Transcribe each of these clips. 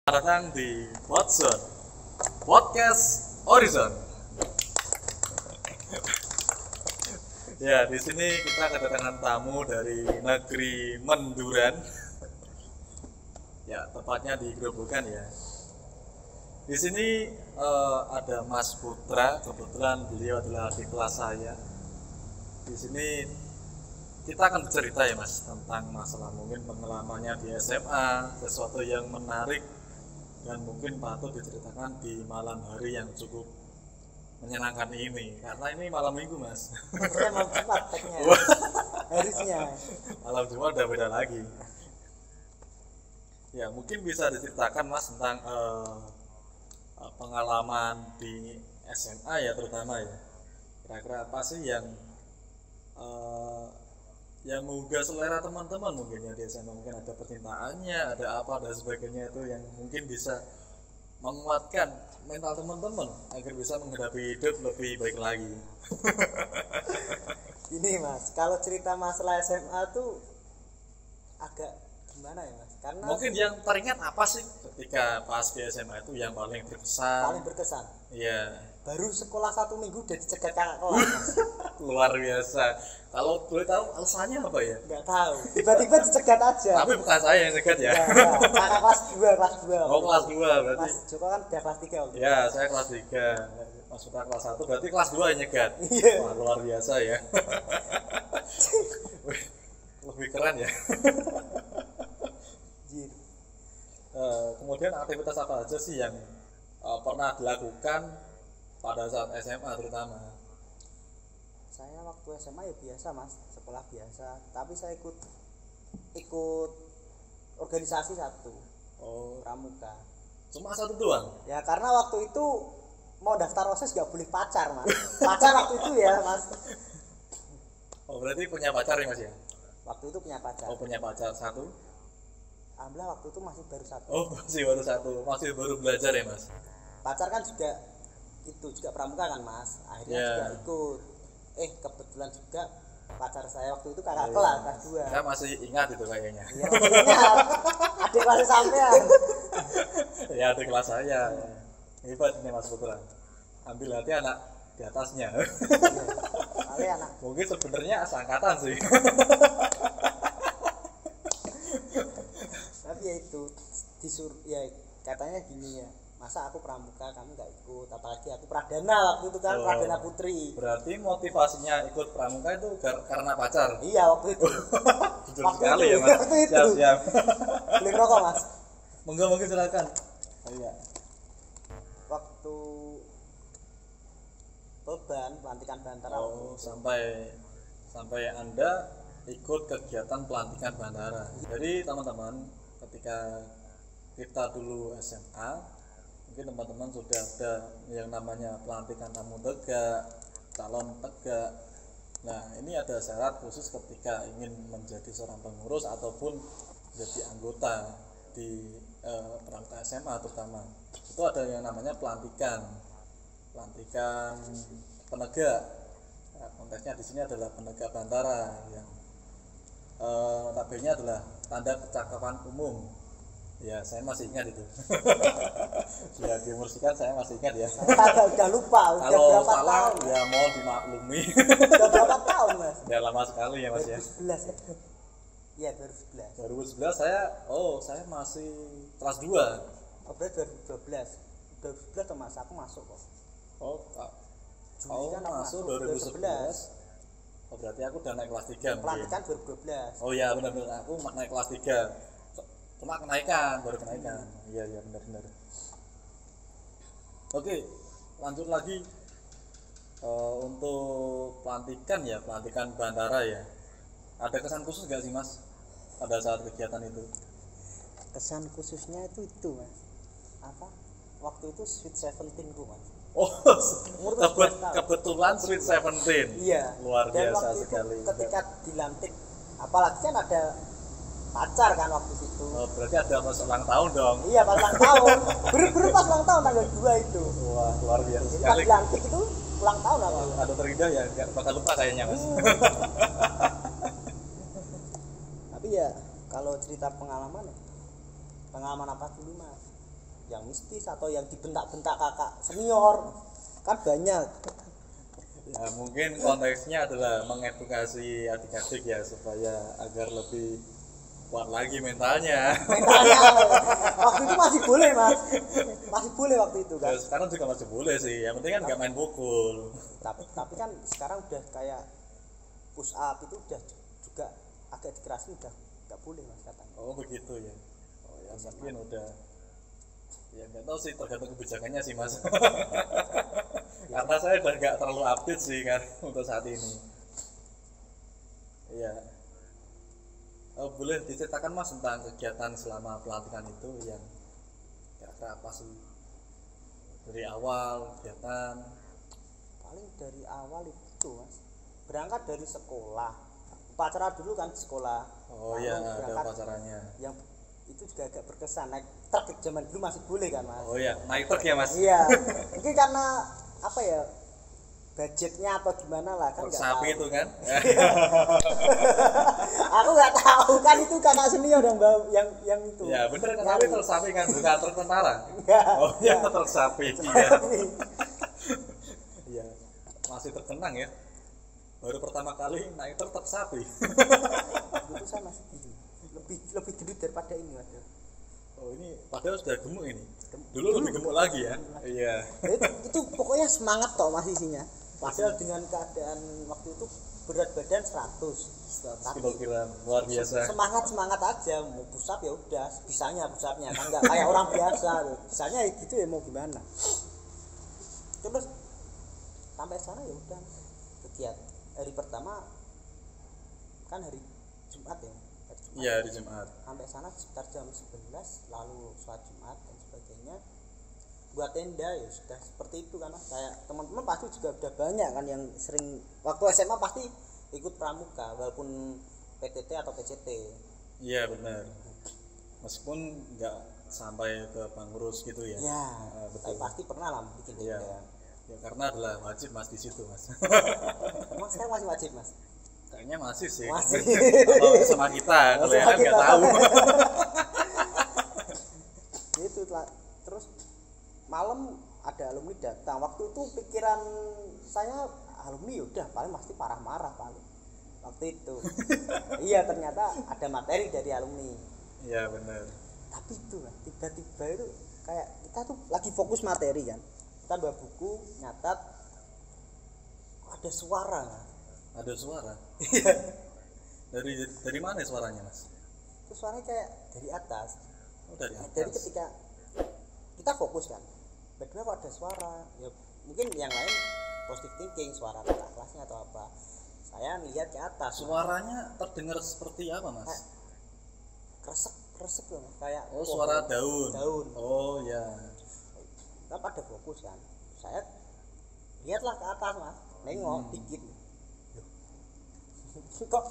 Datang di Watson Podcast Horizon. Ya, di sini kita kedatangan tamu dari negeri Menduran. Ya, tepatnya di Grobogan ya. Di sini ada Mas Putra, kebetulan beliau adalah di kelas saya. Di sini kita akan bercerita ya Mas tentang masalah mungkin pengalamannya di SMA, sesuatu yang menarik dan mungkin patut diceritakan di malam hari yang cukup menyenangkan ini, karena ini malam minggu Mas. Harusnya malam Jumat tagnya. Harusnya. Malam Jumat udah beda lagi. Ya mungkin bisa diceritakan Mas tentang pengalaman di SMA ya terutama ya. Kira-kira apa sih yang menggugah selera teman-teman mungkin ya di SMA, mungkin ada percintaannya, ada apa dan sebagainya itu yang mungkin bisa menguatkan mental teman-teman agar bisa menghadapi hidup lebih baik lagi. Ini Mas, kalau cerita masalah SMA tuh agak gimana ya Mas? Karena Mungkin yang teringat apa sih ketika pas di SMA itu yang paling paling berkesan? berkesan. Iya, Baru sekolah 1 minggu udah dicegat kakak kelas. Mas. luar biasa. Kalau boleh tahu alasannya apa ya? Nggak tahu. Tiba-tiba dicegat aja. Tapi bukan saya yang cegat ya. Kakak kelas 2. Oh kelas 2 berarti. Mas Joko kan udah kelas 3 waktu. Ya, saya kelas 3. Mas Putra kelas 1, berarti kelas 2 yang nyegat. Iya. Wah, luar biasa ya. Lebih keren ya. Anjir. Kemudian aktivitas apa aja sih yang pernah dilakukan pada saat SMA terutama? Saya waktu SMA ya biasa Mas, sekolah biasa. Tapi saya ikut organisasi satu, Oh, pramuka. cuma satu doang? Ya karena waktu itu mau daftar OSIS nggak boleh pacar Mas. Pacar waktu itu ya Mas. Oh, berarti punya pacar ya Mas ya? Waktu itu punya pacar. Oh, punya pacar satu? Alhamdulillah waktu itu masih baru satu. Oh, masih baru satu, masih baru belajar ya Mas? Pacar kan juga juga pramuka kan Mas. Akhirnya Yeah. juga ikut. Kebetulan juga pacar saya waktu itu kakak Iya. kelas kelas 2. Saya masih ingat itu kayaknya. Iya, maksudnya adik kelas sampean. Ya, adik kelas saya. Hebat ini Mas Putra. Ambil hati anak di atasnya. Iya, anak. Mungkin sebenarnya seangkatan sih. Tapi ya itu disuruh ya katanya gini ya. Masa aku pramuka kamu nggak ikut, apalagi aku pradana waktu itu kan. Oh. Pradana putri. Berarti motivasinya ikut pramuka itu karena pacar. Iya waktu itu. Jujur Waktu sekali itu, ya Mas. waktu itu. Siap. Beli rokok Mas. Monggo silakan. Oh, iya. Waktu beban pelantikan Bantara. Oh, sampai Anda ikut kegiatan pelantikan bandara. Jadi teman-teman, ketika kita dulu SMA, mungkin teman-teman sudah ada yang namanya pelantikan tamu tegak, calon tegak. Nah, ini ada syarat khusus ketika ingin menjadi seorang pengurus ataupun menjadi anggota di pramuka SMA terutama. Itu ada yang namanya pelantikan penegak. Nah, konteksnya di sini adalah penegak Bantara yang notabene adalah tanda kecakapan umum. Ya, saya masih ingat itu. Ya, diumursikan saya masih ingat ya. Saya udah lupa, udah Kalau berapa salah tahun? ya mohon dimaklumi. Udah berapa tahun Mas? Ya lama sekali ya Mas ya. 2011 ya? Iya 2011. 2011 saya masih kelas 2. Oh berarti 2012. 2012 tuh Mas, aku masuk kok. Oh, Juli kan aku masuk 2011. Oh, berarti aku udah naik kelas 3 mungkin. Pelantikan 2012. Oh ya benar-benar aku naik kelas 3. Cuma baru kenaikan. Iya benar. Oke, lanjut lagi untuk pelantikan bandara ya. Ada kesan khusus nggak sih Mas pada saat kegiatan itu? Kesan khususnya itu Mas. Apa? Waktu itu Sweet 17 ku Mas. Oh, Umur 17 tahun. kebetulan Sweet 17. Iya. Luar Dan biasa waktu sekali. itu ketika dilantik, apalagi kan ada pacar kan waktu itu. Oh, berarti ada pas ulang tahun dong. Iya pas ulang tahun. Bener-bener pas ulang tahun tanggal 2 itu. Wah, luar biasa Jadi pas sekali. dilantik itu ulang tahun apa? Ada terindah ya, nggak bakal lupa kayaknya Mas. Tapi ya kalau cerita pengalaman apa dulu Mas? yang mistis atau yang dibentak-bentak kakak senior kan banyak. Ya mungkin konteksnya adalah mengedukasi adik-adik ya supaya agar lebih kuat lagi mentalnya. Mentalnya waktu itu masih boleh mas, masih boleh waktu itu kan. Ya, sekarang juga masih boleh sih, yang penting kan nggak main pukul. Tapi kan sekarang udah kayak push up itu udah juga agak dikerasin, udah nggak boleh mas katanya. Oh begitu ya. Oh ya mungkin udah. Ya nggak tahu sih, tergantung kebijakannya sih mas. Karena saya udah nggak terlalu update sih kan untuk saat ini. Iya. Oh, boleh diceritakan mas tentang kegiatan selama pelantikan itu yang kira-kira apa sih dari awal kegiatan? Paling dari awal itu mas, berangkat dari sekolah, upacara dulu kan di sekolah. Oh iya, ada upacaranya. Yang itu juga agak berkesan, naik truk zaman dulu masih boleh kan mas. Oh iya, naik truk ya mas. Iya, mungkin karena apa ya, budgetnya atau gimana lah kan nggak sapi tahu. itu kan. Aku nggak tahu kan, itu kakak senior yang itu. Ya bener kan, tapi truk sapi kan, bukan truk tentara. Enggak. Oh iya, truk sapi. Iya, masih terkenang ya. Baru pertama kali naik truk sapi. Itu saya masih gini, lebih gendut daripada ini mas. Oh ini padahal sudah gemuk ini. Dulu lebih gemuk lagi ya. Iya. Itu pokoknya semangat toh mas isinya. Padahal dengan keadaan waktu itu berat badan 100 kilogram, luar biasa. Semangat aja, mau push up ya udah bisanya push upnya kan, nggak kayak orang biasa tuh. Bisanya gitu ya, mau gimana. Terus sampai sana ya udah kegiatan hari pertama kan hari Jumat ya. Iya, hari Jumat. Sampai sana sekitar jam 11, lalu sholat Jumat dan sebagainya, buat tenda ya sudah seperti itu kan. Kayak teman-teman pasti juga udah banyak kan yang sering waktu SMA pasti ikut pramuka walaupun PTT atau PCT. Iya benar, meskipun nggak sampai ke pengurus gitu ya. Ya betul. tapi pasti pernah lah bikin tenda. Iya. Ya karena adalah wajib mas di situ mas. Emang sekarang masih wajib mas? Kayaknya masih sih. Masih. Kalau sama kita, kalau yang kan nggak tahu. Itu terus malam ada alumni datang. Waktu itu pikiran saya alumni udah paling pasti marah paling waktu itu. Iya ternyata ada materi dari alumni. Iya benar. Tapi itu kan tiba-tiba itu kayak kita tuh lagi fokus materi kan. Kita bawa buku nyatat, kok ada suara kan? Ada suara. dari mana suaranya mas? Itu suaranya kayak dari atas. Oh dari atas. Jadi ketika kita fokus kan, bagaimana kok ada suara? Ya mungkin yang lain positive thinking, suara kakak kelasnya atau apa. Saya lihat ke atas. Suaranya terdengar seperti apa mas? Kresek loh, kayak suara daun. Oh ya. Kita pada fokus kan. Saya lihatlah ke atas mas, nengok dikit. Kok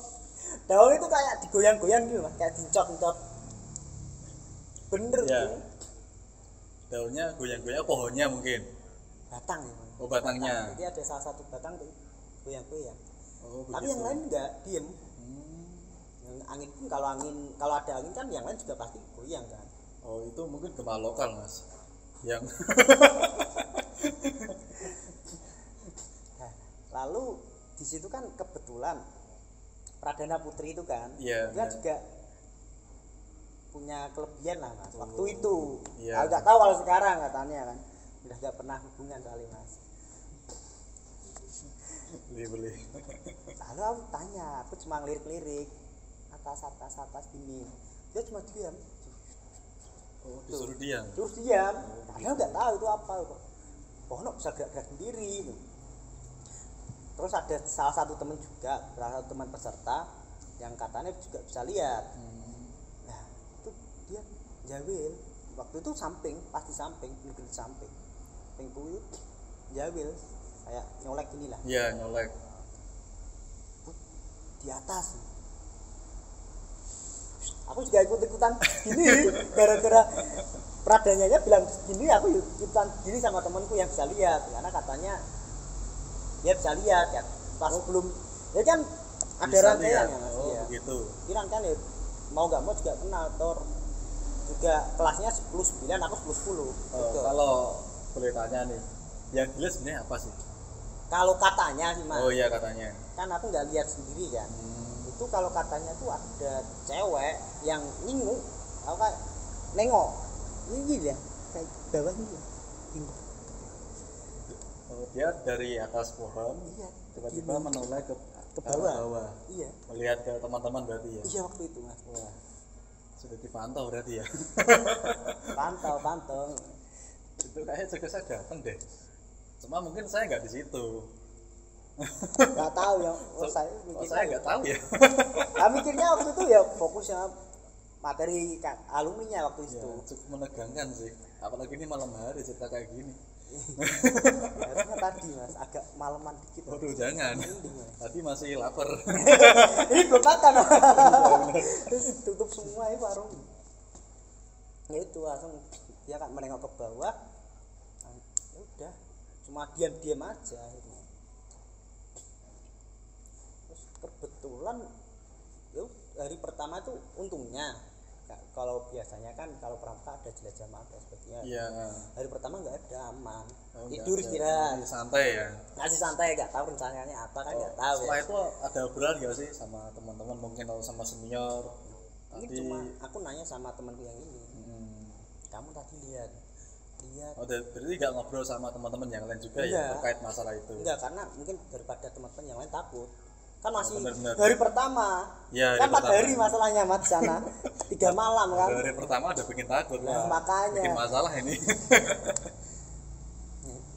daun itu kayak digoyang-goyang gitu mas, kayak dincot-incot. Bener ya. gitu. Daunnya goyang-goyang, pohonnya mungkin. Batang ya. Oh batangnya. Jadi ada salah satu batang tuh goyang-goyang. Oh, tapi begitu. yang lain enggak, diem. Yang angin pun kalau ada angin kan yang lain juga pasti goyang kan. Oh itu mungkin gempa lokal mas. Yang nah, lalu di situ kan kebetulan Pradana Putri itu kan, dia juga punya kelebihan lah mas. Waktu itu, yeah. Nggak tahu kalau sekarang katanya kan, udah nggak pernah hubungan kali mas. Beli. Lalu aku tanya, aku cuma lirik atas gini, dia cuma diam. Oh, disuruh diam. Terus diam, padahal nggak tahu itu apa kok. Pohon bisa gerak-gerak sendiri. Terus ada salah satu teman peserta yang katanya juga bisa lihat. Nah itu dia jawil. Waktu itu pasti samping, pinggul jawil, kayak nyolek gini lah. Iya nyolek. Di atas. Aku juga ikut-ikutan gini gara-gara pradanyanya bilang gini, aku ikutan gini sama temanku yang bisa lihat karena katanya dia bisa lihat ya pas belum ya kan ada rangkaian ya mas. Oh begitu. Ini rangkaian ya mau nggak mau juga kenal Thor. juga kelasnya 10-9, aku 10-10 gitu. Kalau boleh tanya nih, yang gila sebenarnya apa sih? Kalau katanya sih mas, Oh iya katanya. kan aku nggak lihat sendiri kan. Itu kalau katanya tuh ada cewek yang ninguk, aku kayak nengok ini ya kayak bawah ini ya. Oh, dia dari atas pohon Iya, tiba-tiba menoleh ke bawah. Iya. Melihat ke teman-teman berarti ya. Iya waktu itu mas. Wah, sudah dipantau berarti ya. Pantau. Itu kayaknya juga saya datang deh. Cuma mungkin saya nggak di situ. Nggak tahu ya. Saya nggak tahu ya. Nah, mikirnya waktu itu ya fokusnya materi alumninya waktu Ya, itu. cukup menegangkan sih. Apalagi ini malam hari cerita kayak gini. Harusnya tadi mas, agak malaman dikit. Waduh jangan. Tadi masih lapar. Ini belum makan. Terus tutup semua ini warung. Ya itu langsung dia kan menengok ke bawah. Ya udah, cuma diam-diam aja. Terus kebetulan, ya hari pertama itu untungnya. Kalau biasanya kan kalau pramuka ada jelajah dan sebagainya. Iya. Hari pertama nggak ada, aman. Oh, Tidur nggak ada. istirahat. Santai ya. Masih santai, nggak tahu rencananya apa kan nggak tahu. Setelah Ya. itu ada obrolan nggak sih sama teman-teman mungkin atau sama senior? Ini Tadi, cuma aku nanya sama temanku yang ini. hmm, Kamu tadi lihat. oh, berarti nggak ngobrol sama teman-teman yang lain juga ya Enggak. terkait masalah itu? Enggak, karena mungkin daripada teman-teman yang lain takut. Kan masih benar-benar. hari pertama. Ya, Kan hari 4 pertama. hari masalahnya mas di sana. 3 malam kan. Hari pertama ada bikin takut Nah, lah. makanya. Bikin masalah ini.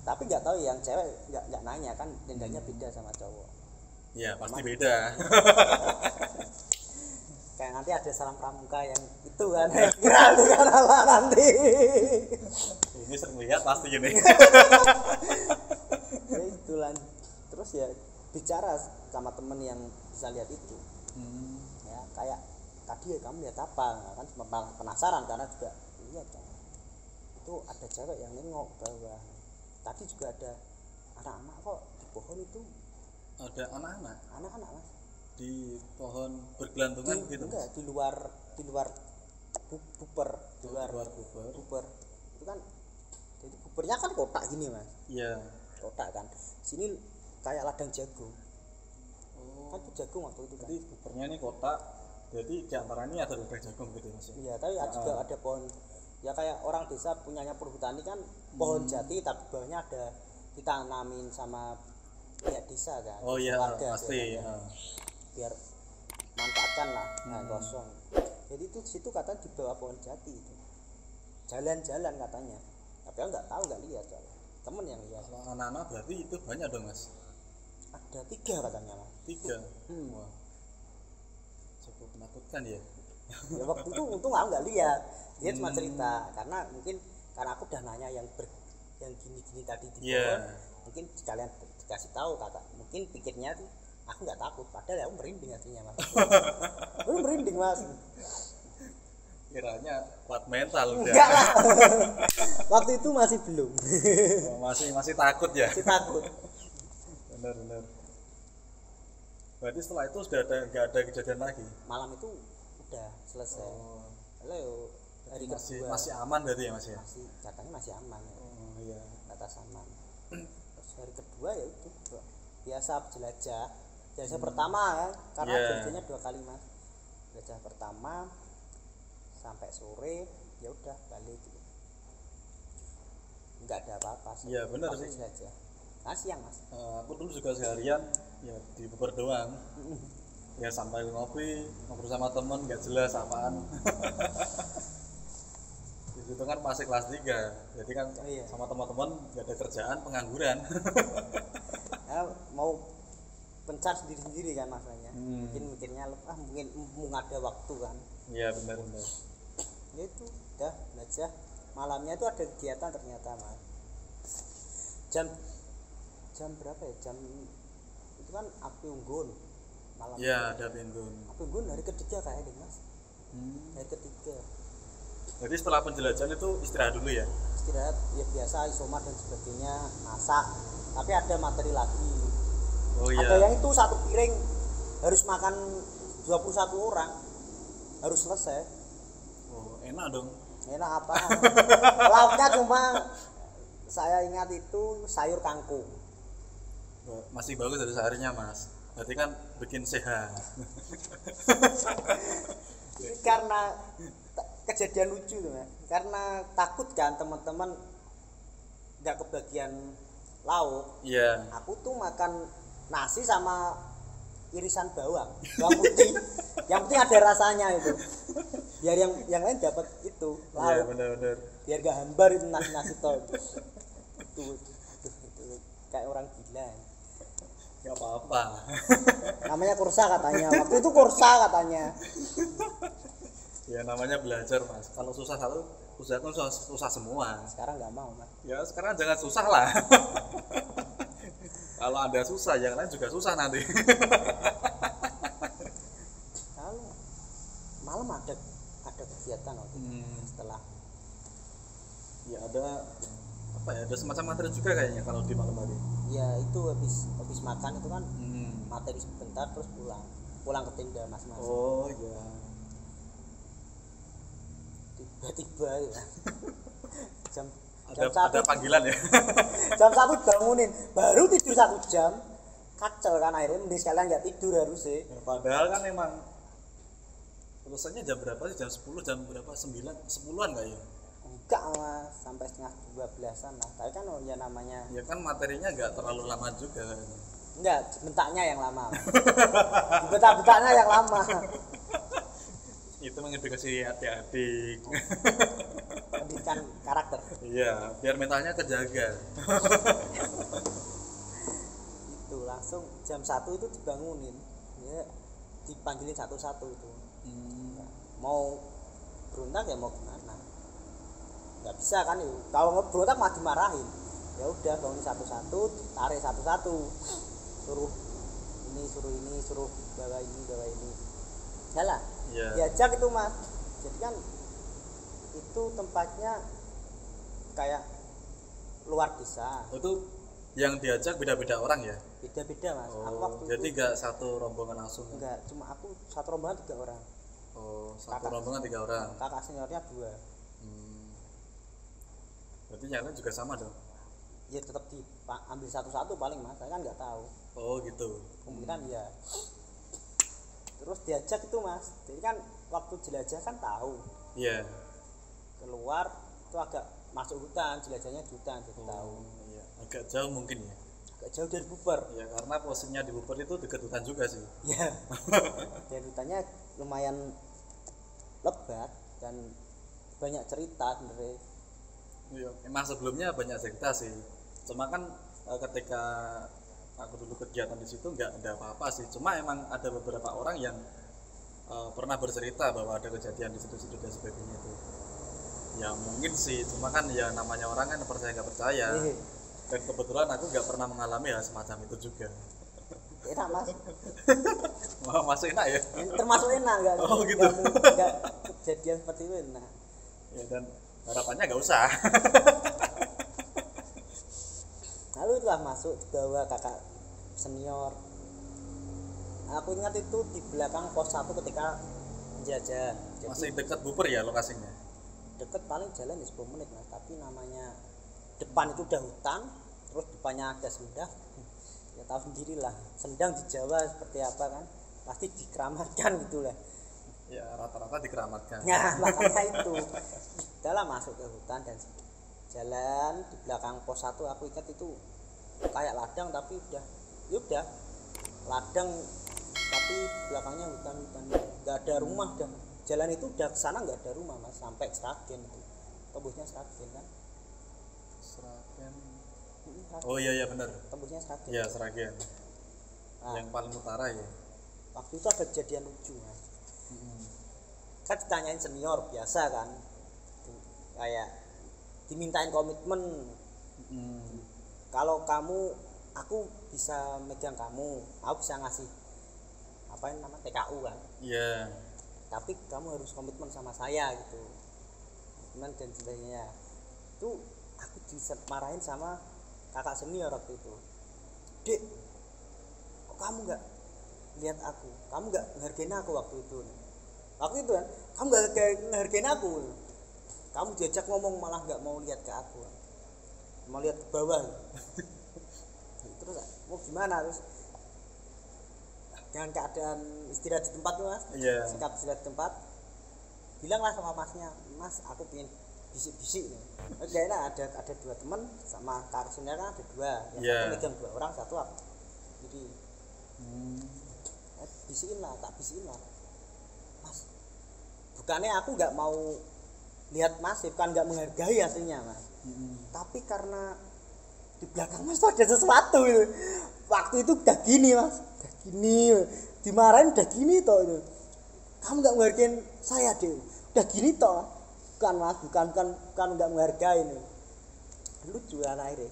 Tapi nggak tahu yang cewek nggak nanya kan tendanya beda sama cowok. Ya pasti beda. Kayak nanti ada salam pramuka yang itu kan. Kira itu kan apa nanti. Ini sering lihat pasti ini. Ya itulah. Terus ya bicara sama temen yang bisa lihat itu. Ya kayak tadi ya kamu lihat apa? Nah, kan penasaran karena juga lihat kan. Itu ada cewek yang nengok bawah. Tadi juga ada anak-anak kok di pohon itu. Ada anak-anak Mas. di pohon bergelantungan gitu. Enggak, di luar buper, di luar buper. Itu kan jadi bupernya kan kotak gini mas. Iya. Kotak kan. Sini kayak ladang jagung. Oh. Kan itu jagung waktu itu kan. Jadi bupernya ini kotak. Jadi di antara ini ada ladang jagung gitu mas. Iya, tapi juga ada pohon. Ya kayak orang desa punyanya perhutani kan pohon jati tapi bawahnya ada ditanamin sama pihak desa kan. Oh iya, warga pasti. biasanya. Biar manfaatkan lah, nah kosong. Jadi itu situ katanya di bawah pohon jati itu. Jalan-jalan katanya. Tapi aku nggak tahu, nggak lihat soalnya. Temen yang lihat. Kalau anak-anak berarti itu banyak dong mas. Ada 3 katanya mas. 3. Wah. Cukup menakutkan ya. Ya waktu itu untung aku nggak lihat. Dia cuma cerita karena aku udah nanya yang gini-gini tadi di pohon. Mungkin sekalian dikasih tahu kata. Mungkin pikirnya tuh aku nggak takut, padahal aku merinding hatinya mas. Aku merinding mas. Kiranya kuat mental udah. Enggak lah. Waktu itu masih belum. Oh, masih takut ya. Masih takut. Benar. Berarti setelah itu sudah nggak ada kejadian lagi. Malam itu udah selesai. Oh. Halo, hari kedua masih aman berarti ya mas ya. masih katanya masih aman. Oh iya. Atas aman. Terus hari kedua ya itu biasa jelajah. Jelajah pertama kan, karena jelajahnya 2 kali mas. Jelajah pertama sampai sore ya udah balik gitu. Nggak ada apa-apa. Iya benar sih. Jelajah. Nah siang mas. Aku dulu juga seharian ya di Bogor doang. Ya sampai ngobrol sama temen nggak jelas apaan. Di situ kan masih kelas 3, jadi kan sama teman-teman nggak ada kerjaan, pengangguran. Ya, mau pencar sendiri kan masanya. Mungkin mikirnya mungkin ada waktu kan. Iya benar. Ya itu udah belajar. Malamnya itu ada kegiatan ternyata mas. Jam berapa ya? Jam itu kan api unggun malam. Iya ada api unggun. Api unggun hari ketiga kayaknya mas. Hari ketiga. Jadi setelah penjelajahan itu istirahat dulu ya? Istirahat ya biasa isoma dan sebagainya, masak. Tapi ada materi lagi. Oh iya. Ada yang itu 1 piring harus makan 21 orang, harus selesai. Oh enak dong. Enak apa? Lauknya cuma saya ingat itu sayur kangkung. Masih bagus dari sayurnya mas, berarti kan bikin sehat. Ini karena kejadian lucu tuh, karena takut kan teman-teman nggak kebagian lauk. Iya. Aku tuh makan nasi sama irisan bawang putih. Yang penting ada rasanya itu. Biar yang lain dapat itu lauk. Iya benar-benar. Biar gak hambar itu nasi tol. Itu kayak orang gila. Gak apa-apa. Namanya kursa katanya. Waktu itu kursa katanya. Ya namanya belajar mas. Kalau susah satu, usahakan susah semua. Sekarang nggak mau mas. Ya sekarang jangan susah lah. Kalau anda susah, yang lain juga susah nanti. Kalau malam ada kegiatan waktu setelah. Ya ada apa ya? Ada semacam materi juga kayaknya kalau di malam hari. Ya itu habis makan itu kan materi sebentar terus pulang ke tenda masing-masing. Oh iya. Tiba-tiba ya. jam Ada panggilan ya. Jam 1 bangunin, baru tidur 1 jam. Kacau kan akhirnya, mending sekalian nggak tidur harus sih. Ya, padahal kan emang selesainya jam berapa sih? Jam 10, jam berapa? 9, 10-an nggak ya? Enggak mas, sampai setengah 12-an lah. Tapi kan ya namanya. Ya kan materinya nggak terlalu lama juga. Enggak, bentaknya yang lama. Bentak-bentaknya yang lama. Itu mengedukasi adik-adik. Pendidikan karakter. Iya, biar mentalnya kejaga. Itu langsung jam 1 itu dibangunin. Ya, dipanggilin satu-satu itu. Mau berontak ya mau gimana? Nggak bisa kan itu. Kalau berontak mah dimarahin. Ya udah bangunin satu-satu, tarik satu-satu. Suruh ini, suruh bawa ini. Yalah. Yeah. Diajak itu mas. Jadi kan itu tempatnya kayak luar desa. Itu yang diajak beda-beda orang ya? Beda-beda mas. Oh, aku waktu jadi nggak satu rombongan langsung? Enggak, cuma aku satu rombongan 3 orang. Oh, satu rombongan 3 orang. Kakak seniornya 2. Berarti yang lain juga sama dong? Ya tetap diambil satu-satu paling mas. Saya kan nggak tahu. Oh gitu. Kemungkinan ya. Terus diajak itu mas. Jadi kan waktu jelajah kan tahu. Iya. Keluar itu agak masuk hutan, jelajahnya di hutan jadi tahu. Iya. Agak jauh mungkin ya? Agak jauh dari Buper. Ya karena posisinya di Buper itu dekat hutan juga sih. Ya. Dan hutannya lumayan lebat dan banyak cerita sebenarnya. Iya. Emang sebelumnya banyak cerita sih. Cuma kan ketika aku dulu kegiatan di situ nggak ada apa-apa sih. Cuma emang ada beberapa orang yang pernah bercerita bahwa ada kejadian di situ-situ dan sebagainya itu. Ya mungkin sih. Cuma kan ya namanya orang kan percaya nggak percaya. Dan kebetulan aku nggak pernah mengalami hal semacam itu juga. Enak mas. Wah, masuk enak ya? Termasuk enak nggak? Oh gitu. Nggak kejadian seperti itu enak. Ya dan harapannya nggak usah. Lalu itulah masuk dibawa kakak senior. Aku ingat itu di belakang pos 1 ketika menjajah. Masih dekat Buper ya lokasinya? Deket paling jalan ya 10 menit mas. Tapi namanya depan itu udah hutan, terus depannya ada sendang. Ya tahu sendirilah, sendang di Jawa seperti apa kan, pasti dikeramatkan gitulah. Ya rata-rata dikeramatkan. Nah makanya itu udahlah masuk ke hutan dan jalan di belakang pos 1. Aku ingat itu kayak ladang tapi udah ladang tapi belakangnya hutan nggak ada rumah. Dan jalan itu udah kesana nggak ada rumah mas, sampai Sragen itu tembusnya Sragen kan. Sragen. Oh iya benar. Tembusnya Sragen. Iya Sragen. Nah, yang paling utara ya. waktu itu ada kejadian lucu mas. Kan ditanyain senior biasa kan, kayak dimintain komitmen. Kalau aku bisa megang kamu, aku bisa ngasih apa yang namanya TKU kan. Iya. Tapi kamu harus komitmen sama saya gitu, komitmen dan sebagainya. Itu aku dimarahin sama kakak senior waktu itu. Dek, kok kamu nggak lihat aku, kamu nggak menghargain aku waktu itu. waktu itu kan kamu nggak ngehargain aku, kamu diajak ngomong malah nggak mau lihat ke aku, mau lihat ke bawah. Terus mau gimana, terus dengan keadaan istirahat di tempat tuh mas, sikap istirahat di tempat, bilanglah sama masnya, mas aku pengen bisik-bisik nih. Gak enak, ada dua teman sama kakak senior kan ada dua, yang satu megang 2 orang, satu aku. Jadi bisikin lah, tak bisikin lah, mas. Bukannya aku nggak mau lihat mas, bukan nggak menghargai aslinya mas, tapi karena di belakang mas tuh ada sesuatu itu. Waktu itu udah gini mas, udah gini, dimarahin udah gini toh itu. Kamu nggak menghargai saya deh, udah gini toh. Bukan mas, bukan nggak menghargai ini. Lucu anak akhirnya.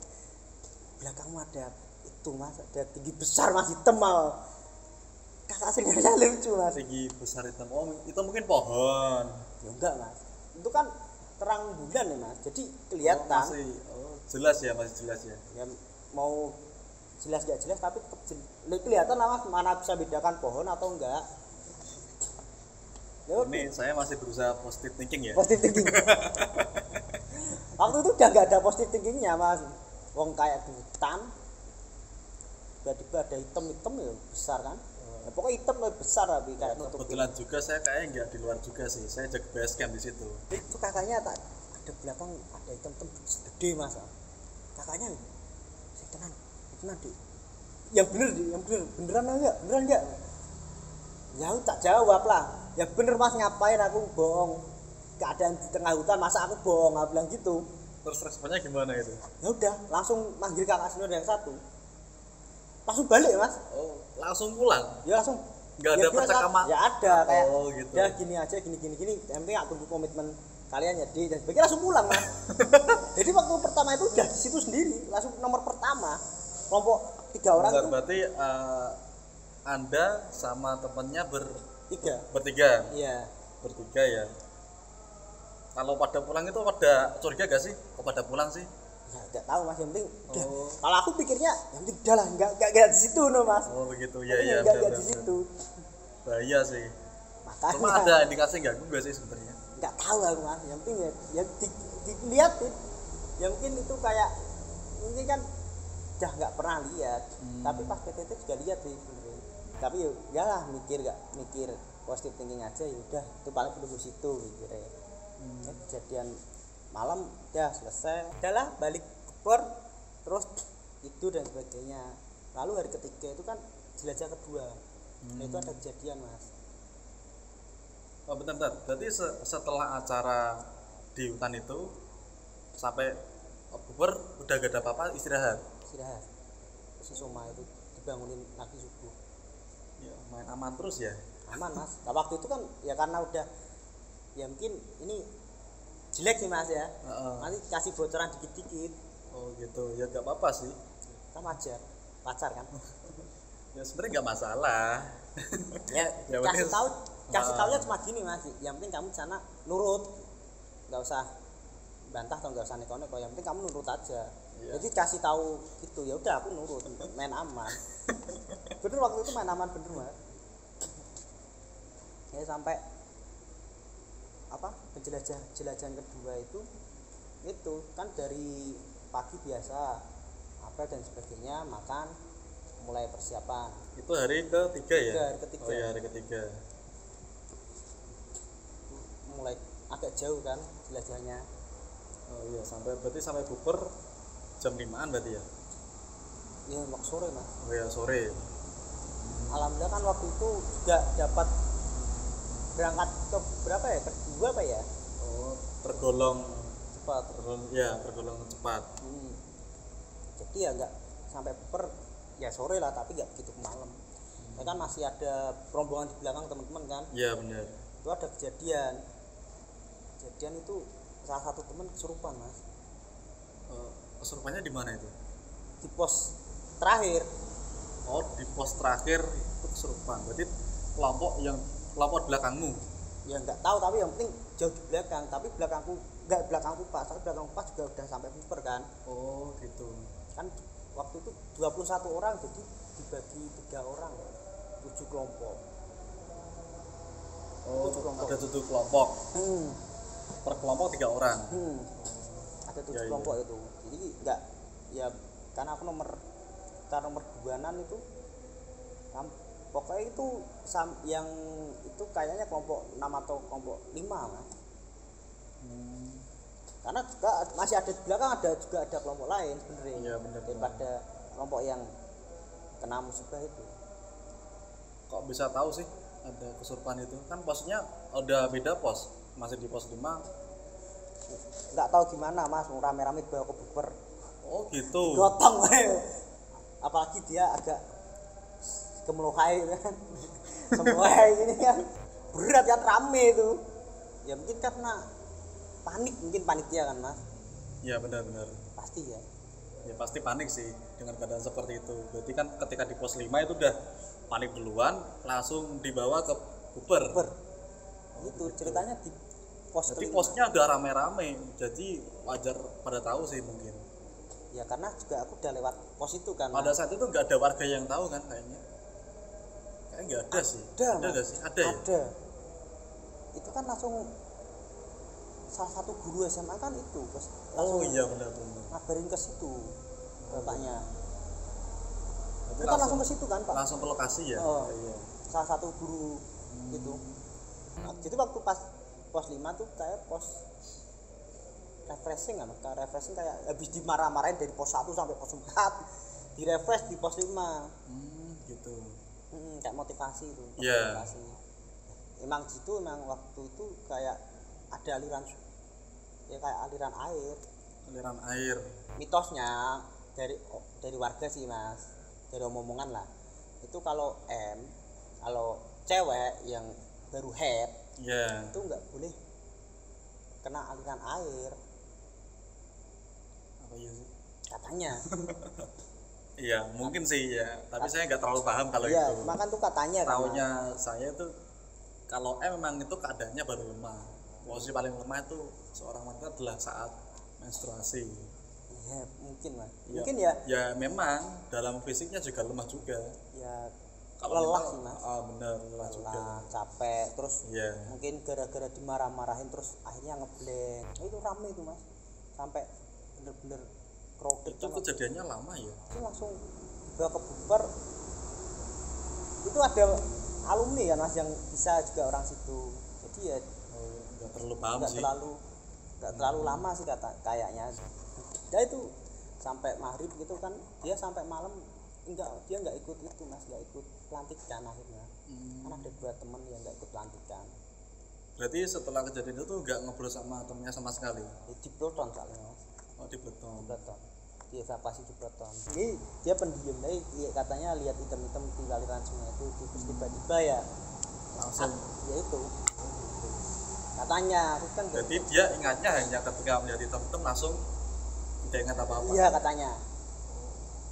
Belakangmu ada itu mas, ada tinggi besar mas, hitam mas. Kakak seniornya lucu mas. Tinggi besar hitam, oh itu mungkin pohon. Ya enggak mas, itu kan terang bulan ya mas, jadi kelihatan. Masih jelas ya, masih jelas ya. Ya mau jelas nggak jelas tapi kelihatan lah mas, mana bisa bedakan pohon atau enggak. Ya, ini saya masih berusaha positive thinking ya. Positive thinking. Waktu itu udah nggak ada positive thinkingnya mas, wong kayak di hutan tiba-tiba ada hitam ya besar kan. Ya, pokoknya hitam lebih besar tapi kayak nutup. Kebetulan juga saya kayaknya nggak di luar juga sih, saya jaga base camp di situ. Itu kakaknya tak ada belakang ada hitam gede mas. Kakaknya saya tenang deh, yang beneran enggak. Ya aku tak jawab lah, ya bener mas, ngapain aku bohong, keadaan di tengah hutan masa aku bohong, aku bilang gitu. Terus responnya gimana itu? Ya udah langsung manggil kakak senior yang satu, langsung balik mas. Oh langsung pulang? Ya langsung, nggak ada percakapan? Ya ada kayak gitu. Ya gini aja, gini yang penting aku tunggu komitmen kalian ya di, dan sebagainya, langsung pulang mas. Jadi waktu pertama itu udah di situ sendiri, langsung nomor pertama kelompok 3 orang. Bentar, itu berarti Anda sama temennya bertiga? Iya. Bertiga ya. Kalau pada pulang itu pada curiga gak sih? Kok pada pulang sih? Ya nggak tahu mas, yang penting udah. Kalau aku pikirnya yang penting udah lah, nggak di situ no mas. Oh begitu ya. Nggak di situ. Bahaya sih. Makanya. Cuma ada indikasi gak sih sebenarnya? Nggak tahu aku mas. Yang penting ya dilihat tuh. Yang mungkin itu kayak mungkin kan udah nggak pernah lihat. Tapi pas PTT juga lihat sih sebenarnya. Tapi ya lah mikir positive thinking aja, ya udah itu paling perlu situ mikirnya. Kejadian malam udah selesai, udahlah balik ke port, terus itu dan sebagainya. Lalu hari ketiga itu kan jelajah kedua, itu ada kejadian mas. Oh bentar, berarti setelah acara di hutan itu sampai bubar udah gak ada apa-apa, istirahat si Soma itu dibangunin lagi subuh. Ya main aman terus ya? Aman mas. Nah, waktu itu kan ya karena udah ya mungkin ini jelek sih mas ya. Nanti kasih bocoran dikit-dikit. Oh gitu, ya gak apa-apa sih. Kan wajar, pacar kan. Ya sebenarnya gak masalah. Ya kasih taunya cuma gini mas. Yang penting kamu di sana nurut, nggak usah bantah atau nggak usah neko-neko. Yang penting kamu nurut aja. Yeah. Jadi kasih tahu itu, ya udah aku nurut, main aman. Bener waktu itu main aman bener mas. Ya sampai apa penjelajahan kedua itu kan dari pagi biasa apa dan sebagainya, makan, mulai persiapan. Itu hari ketiga ya? Hari ketiga. Oh ya hari ketiga. Mulai agak jauh kan jelajahnya. Oh iya, berarti sampai buper jam 5-an berarti ya? Iya, waktu sore mas. Oh ya sore. Alhamdulillah kan waktu itu juga dapat berangkat ke berapa ya? Kedua apa ya? Oh, tergolong cepat. Tergolong cepat. Jadi ya nggak sampai buper ya sore lah, tapi nggak begitu malam. Ya kan masih ada rombongan di belakang teman-teman kan? Iya benar. Itu ada kejadian itu salah satu teman kesurupan mas. Kesurupannya di mana itu? Di pos terakhir. Oh di pos terakhir itu kesurupan. Berarti kelompok belakangmu? Ya nggak tahu, tapi yang penting jauh di belakang. Tapi belakangku pas, tapi belakangku pas juga udah sampai buper kan. Oh gitu. Kan waktu itu 21 orang, jadi dibagi 3 orang, 7 kelompok. Oh, 7 kelompok. ada 7 kelompok. Hmm. Per kelompok 3 orang. Ada 7 Ya, iya. kelompok itu. Jadi enggak ya karena aku nomor 2-an itu pokoknya itu yang itu kayaknya kelompok 6 atau kelompok 5 Mas. Karena juga masih ada di belakang juga ada kelompok lain sebenarnya. Iya, benar. Daripada kelompok yang kena musibah itu. Kok bisa tahu sih ada kesurupan itu? Kan posnya udah beda pos, masih di pos 5. Enggak tahu gimana Mas, rame-rame bawa ke buper. Oh gitu. Gotong apalagi dia agak kemeluhai kan. Semua ini kan berat kan, rame itu. Ya mungkin karena mungkin paniknya kan Mas. Iya benar-benar. Pasti ya. Ya pasti panik sih dengan keadaan seperti itu. Berarti kan ketika di pos 5 itu udah panik duluan, langsung dibawa ke buper. Itu ceritanya di pos Jadi 5. posnya udah rame-rame, jadi wajar pada tahu sih mungkin. Ya karena juga aku udah lewat pos itu kan. Pada saat itu nggak ada warga yang tahu kan kayaknya. Kayaknya nggak ada sih. Ada nggak sih? Ada ya? Ada. Itu kan langsung salah satu guru SMA kan itu Oh iya benar-benar. ngabarin ke situ bapaknya. Berarti Kita langsung ke situ kan Pak. Langsung ke lokasi ya. Oh. Iya. Salah satu guru itu. Nah, jadi waktu pas pos 5 tuh kayak pos refreshing kan, kayak habis dimarah-marahin dari pos 1 sampai pos 4 direfresh di pos 5. Gitu. Kayak motivasi itu. Iya. Motivasi. Emang waktu itu kayak ada aliran ya kayak aliran air. Aliran air. Mitosnya dari warga sih Mas, dari omongan lah. Itu kalau cewek yang baru head itu nggak boleh kena aliran air. Apa iya sih? Katanya. Iya mungkin sih ya, tapi saya nggak terlalu paham kalau Iya, itu. makan tuh katanya. Taunya saya tuh kalau memang itu keadaannya baru lemah. Posisi paling lemah itu seorang wanita adalah saat menstruasi. Iya mungkin Mas. Ya, Mungkin ya. Ya memang dalam fisiknya juga lemah juga. Ya Kalau lelah kita, sih Mas. benar lelah juga. Capek terus. Iya. Mungkin gara-gara dimarah-marahin terus akhirnya ngeblank. Itu rame itu Mas. Sampai bener-bener crowded. Itu kejadiannya lama ya. Itu langsung bawa ke buper. Itu ada alumni ya Mas yang bisa juga orang situ. Jadi ya Nggak terlalu paham sih. Nggak terlalu lama sih kayaknya. Ya itu sampai maghrib gitu kan, dia sampai malam dia nggak ikut itu Mas, nggak ikut pelantikan akhirnya. Kan ada 2 teman yang nggak ikut pelantikan. Berarti setelah kejadian itu nggak ngobrol sama temennya sama sekali? Di Ploton soalnya Mas. Oh di Ploton. Dievakuasi di Ploton. Jadi dia pendiam, tapi katanya lihat hitam-hitam di aliran sungai itu, terus tiba-tiba ya Langsung. Ya itu. Katanya, terus kan. Jadi dia ingatnya hanya ketika melihat hitam-hitam langsung tidak ingat apa-apa. Iya katanya.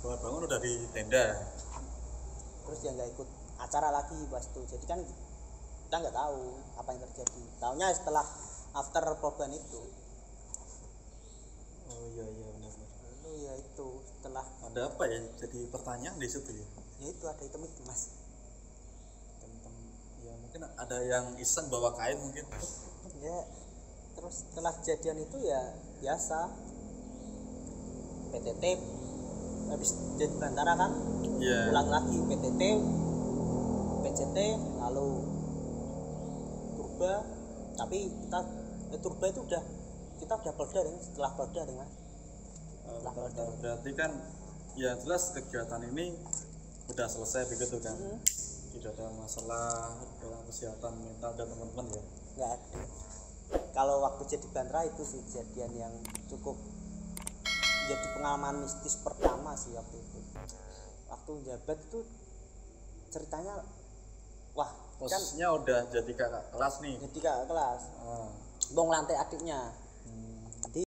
Bangun udah di tenda. Terus dia nggak ikut acara lagi pas itu. Jadi kan kita nggak tahu apa yang terjadi. Taunya setelah after korban itu. Oh iya benar-benar. Oh iya itu setelah. Ada apa ya? Jadi pertanyaan di situ ya. Ya itu ada hitam itu Mas. Hitam. Ya mungkin ada yang iseng bawa kain mungkin. Ya terus setelah kejadian itu ya biasa PTT habis jadi bandara kan. Iya. Pulang lagi PTT PCT lalu turba, tapi turba itu kita udah pelda deh, setelah pelda deh Mas. Berarti kan ya jelas kegiatan ini udah selesai begitu kan. Tidak ada masalah dalam kesehatan mental dan teman-teman ya. Nggak ada. Kalau waktu jadi bandara itu sih kejadian yang cukup jadi pengalaman mistis pertama sih waktu itu. Waktu jabat itu ceritanya posisinya kan udah jadi kakak kelas nih. Jadi kakak kelas. Bong lantai adiknya.